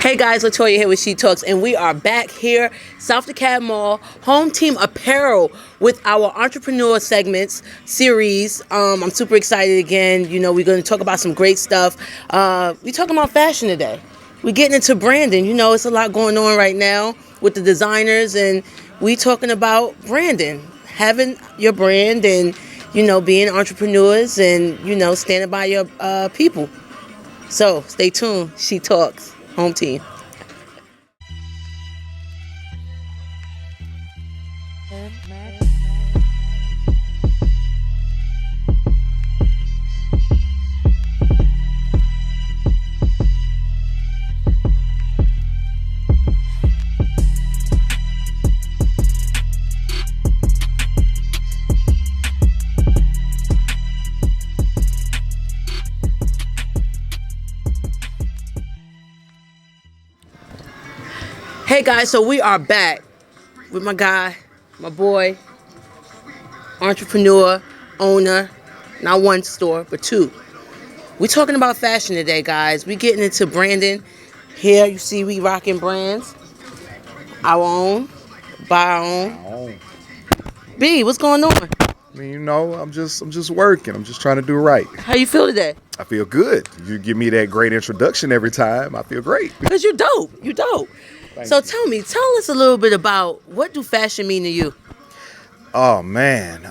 Hey guys, Latoya here with She Talks, and we are back here, South DeKalb Mall, Home Team Apparel, with our entrepreneur segments series. I'm super excited again. You know, we're going to talk about some great stuff. We're talking about fashion today. We're getting into branding. You know, it's a lot going on right now with the designers, and we talking about branding, having your brand, and being entrepreneurs, and standing by your people. So stay tuned. She Talks, Home Team. Hey guys, so we are back with my guy, my boy, entrepreneur, owner, not one store, but two. We're talking about fashion today, guys. We're getting into branding. Here you see we rocking brands. Our own, by our own. B, what's going on? I mean, I'm just working. I'm just trying to do right. How you feel today? I feel good. You give me that great introduction every time. I feel great. Because you're dope. You dope. So tell us a little bit about, what do fashion mean to you? Oh man.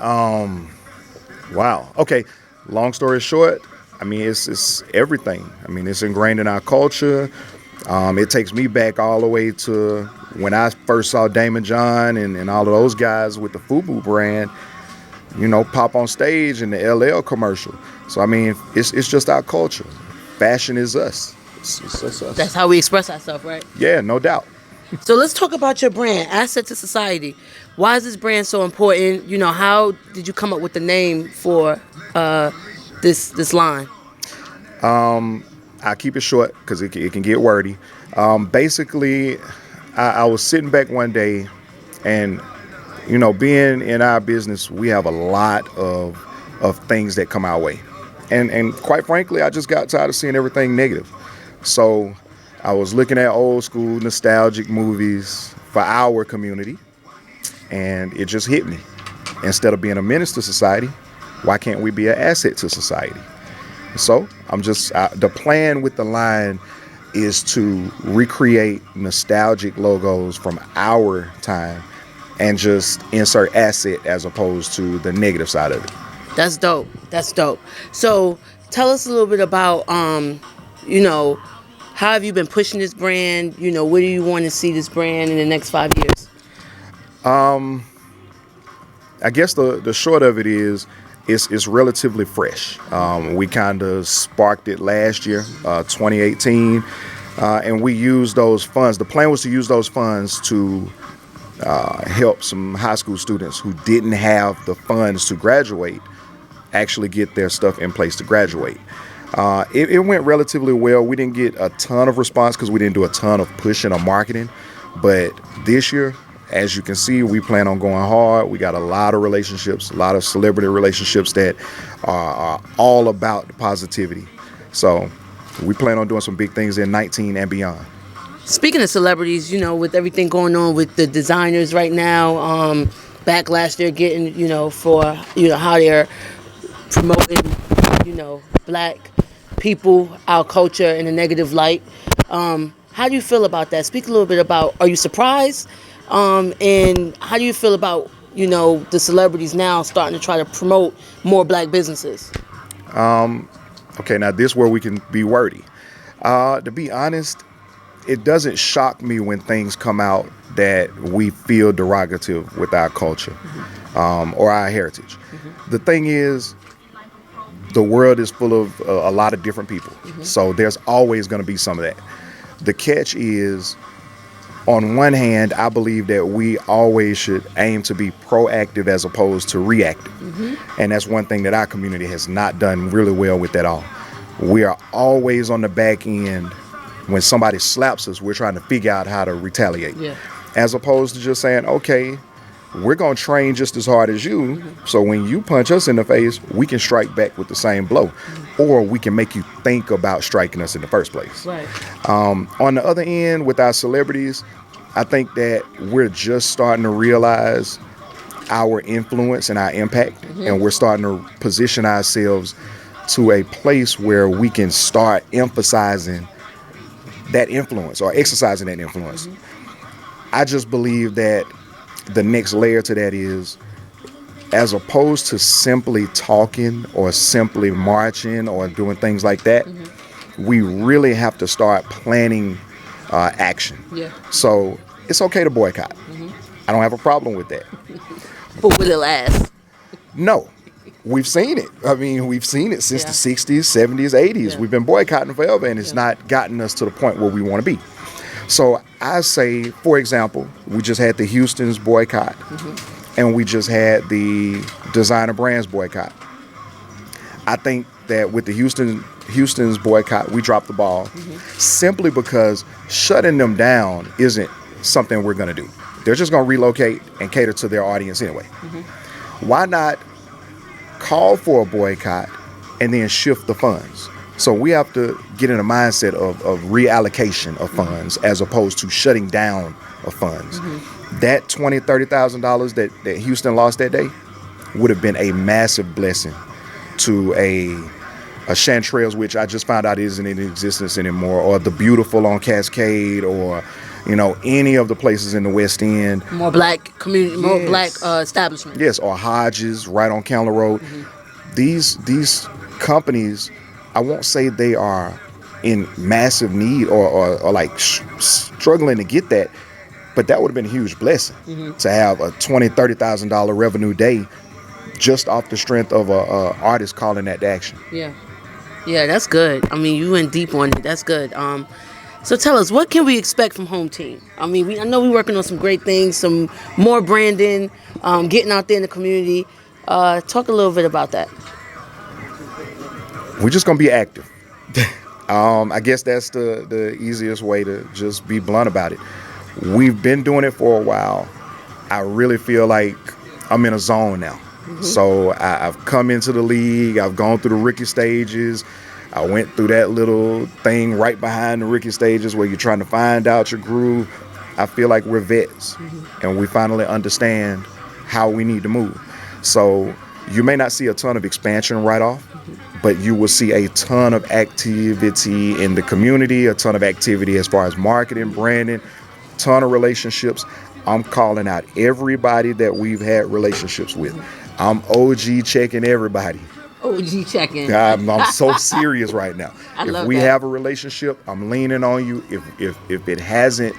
Wow. Okay. Long story short, I mean it's everything. I mean it's ingrained in our culture. It takes me back all the way to when I first saw Damon John and all of those guys with the FUBU brand, pop on stage in the LL commercial. So I mean it's just our culture. Fashion is us. It's us. That's how we express ourselves, right? Yeah, no doubt. So let's talk about your brand, Asset to Society. Why is this brand so important? How did you come up with the name for this line? I keep it short because it can get wordy. Basically, I was sitting back one day, and being in our business, we have a lot of things that come our way, and quite frankly, I just got tired of seeing everything negative. So I was looking at old school nostalgic movies for our community, and it just hit me. Instead of being a menace to society, why can't we be an asset to society? So the plan with the line is to recreate nostalgic logos from our time and just insert asset as opposed to the negative side of it. That's dope. So tell us a little bit about, how have you been pushing this brand? Where do you want to see this brand in the next 5 years? I guess the short of it is it's relatively fresh. We kind of sparked it last year, 2018, and we used those funds. The plan was to use those funds to help some high school students who didn't have the funds to graduate actually get their stuff in place to graduate. It went relatively well. We didn't get a ton of response because we didn't do a ton of pushing or marketing. But this year, as you can see, we plan on going hard. We got a lot of relationships, a lot of celebrity relationships that are all about the positivity. So we plan on doing some big things in 19 and beyond. Speaking of celebrities, with everything going on with the designers right now, backlash they're getting, for, how they're promoting, black people, our culture in a negative light. How do you feel about that? Speak a little bit about, are you surprised? And how do you feel about, the celebrities now starting to try to promote more black businesses? Okay, now this is where we can be wordy. To be honest, it doesn't shock me when things come out that we feel derogative with our culture, or our heritage. The thing is, the world is full of a lot of different people. So there's always going to be some of that. The catch is, on one hand, I believe that we always should aim to be proactive as opposed to reactive. And that's one thing that our community has not done really well with at all. We are always on the back end. When somebody slaps us, we're trying to figure out how to retaliate. As opposed to just saying, okay, we're going to train just as hard as you. So when you punch us in the face, we can strike back with the same blow, or we can make you think about striking us in the first place. Right. On the other end, with our celebrities, I think that we're just starting to realize our influence and our impact, and we're starting to position ourselves to a place where we can start emphasizing that influence or exercising that influence. I just believe that the next layer to that is, as opposed to simply talking or simply marching or doing things like that, we really have to start planning action. Yeah. So it's okay to boycott. I don't have a problem with that. But will it last? No. We've seen it. I mean, we've seen it since Yeah. the 60s, 70s, 80s. Yeah. We've been boycotting forever, and it's not gotten us to the point where we want to be. So I say, for example, we just had the Houston's boycott, and we just had the designer brands boycott. I think that with the Houston's boycott, we dropped the ball simply because shutting them down isn't something we're going to do. They're just going to relocate and cater to their audience anyway. Why not call for a boycott and then shift the funds? So we have to get in a mindset of reallocation of funds as opposed to shutting down of funds. That $20,000, $30,000 that Houston lost that day would have been a massive blessing to a Chanterelles, which I just found out isn't in existence anymore, or the Beautiful on Cascade, or any of the places in the West End. More black community, more black establishment. Yes, or Hodges right on Candler Road. These companies, I won't say they are in massive need or like struggling to get that, but that would have been a huge blessing to have a $20,000, $30,000 revenue day just off the strength of a artist calling that to action. Yeah, that's good. I mean, you went deep on it. That's good. So tell us, what can we expect from Home Team? I mean, I know we're working on some great things, some more branding, getting out there in the community. Talk a little bit about that. We're just going to be active. I guess that's the easiest way to just be blunt about it. We've been doing it for a while. I really feel like I'm in a zone now. So I've come into the league. I've gone through the rookie stages. I went through that little thing right behind the rookie stages where you're trying to find out your groove. I feel like we're vets, and we finally understand how we need to move. So you may not see a ton of expansion right off, but you will see a ton of activity in the community, a ton of activity as far as marketing, branding, ton of relationships. I'm calling out everybody that we've had relationships with. I'm OG checking everybody. OG checking. I'm so serious right now. If we have a relationship, I'm leaning on you. If it hasn't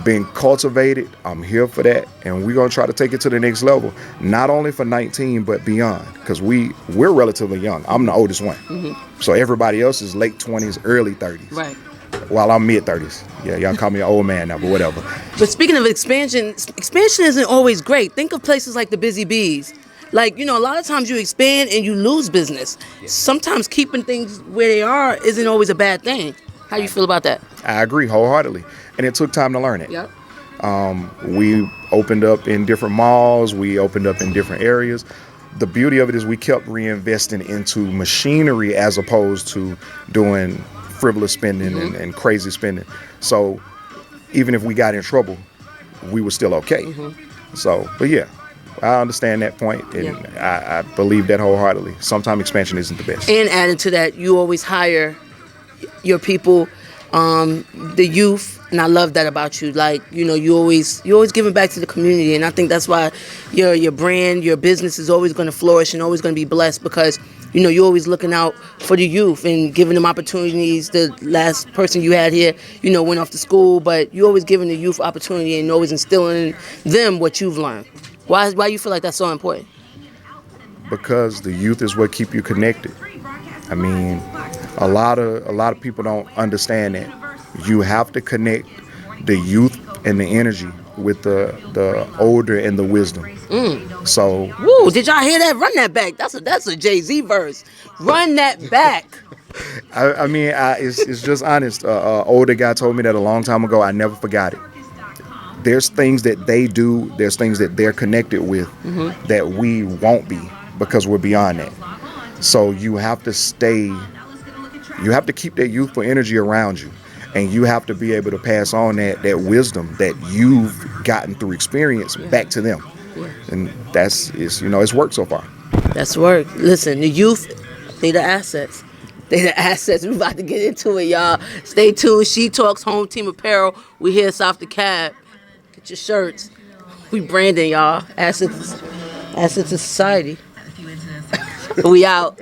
been cultivated, I'm here for that, and we're gonna try to take it to the next level. Not only for 19, but beyond, because we're relatively young. I'm the oldest one, so everybody else is late 20s, early 30s. Right. While I'm mid 30s. Yeah, y'all call me an old man now, but whatever. But speaking of expansion isn't always great. Think of places like the Busy Bees. Like, a lot of times you expand and you lose business. Sometimes keeping things where they are isn't always a bad thing. How you feel about that? I agree wholeheartedly. And it took time to learn it. Yep. We opened up in different malls. We opened up in different areas. The beauty of it is we kept reinvesting into machinery as opposed to doing frivolous spending and crazy spending. So even if we got in trouble, we were still okay. So, but yeah, I understand that point, and I believe that wholeheartedly. Sometimes expansion isn't the best. And adding to that, you always hire your people, the youth, and I love that about you. Like, you always giving back to the community, and I think that's why your brand, your business is always going to flourish and always going to be blessed, because you're always looking out for the youth and giving them opportunities. The last person you had here, went off to school, but you're always giving the youth opportunity and always instilling in them what you've learned. Why you feel like that's so important? Because the youth is what keep you connected. I mean, a lot of people don't understand that. You have to connect the youth and the energy with the older and the wisdom. So, woo! Did y'all hear that? Run that back. That's a Jay-Z verse. Run that back. I mean, it's just honest. Older guy told me that a long time ago. I never forgot it. there's things that they do, there's things that they're connected with that we won't be because we're beyond that. So you have to keep that youthful energy around you. And you have to be able to pass on that wisdom that you've gotten through experience back to them. And it's worked so far. That's work. Listen, the youth, they the assets. They the assets. We about to get into it, y'all. Stay tuned. She Talks Home Team Apparel. We here south the cab. Get your shirts. We branding, y'all. Assets of society. We out.